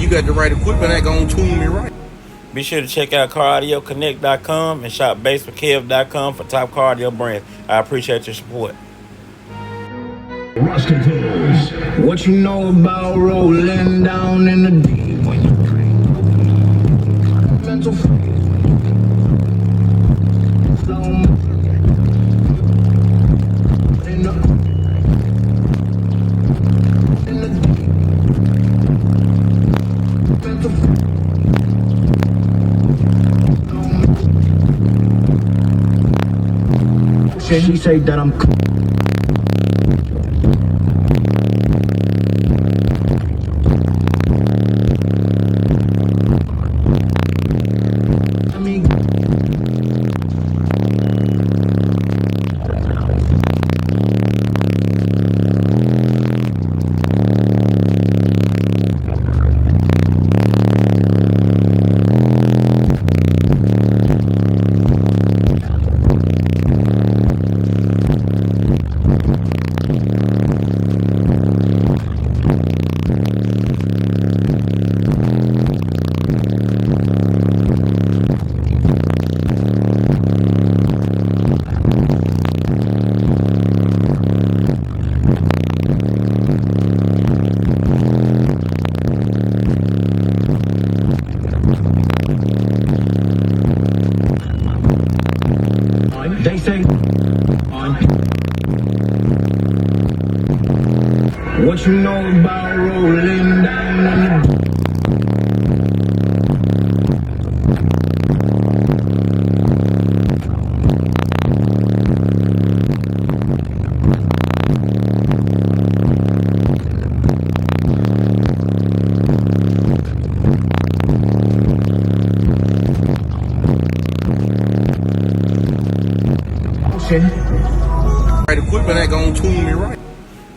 you got the right equipment, that gonna tune me right. Be sure to check out CarAudioConnect.com and shop BASSWITHKEV.com for top car audio brands. I appreciate your support. What you know about rolling down in the deep when you drink? Mental she say that I'm they say what you know about rolling down in the Right equipment, that gonna tune me right.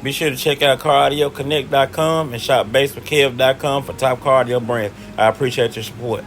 Be sure to check out CarAudioConnect.com and shop BASSWITHKEV.com for top car audio brands. I appreciate your support.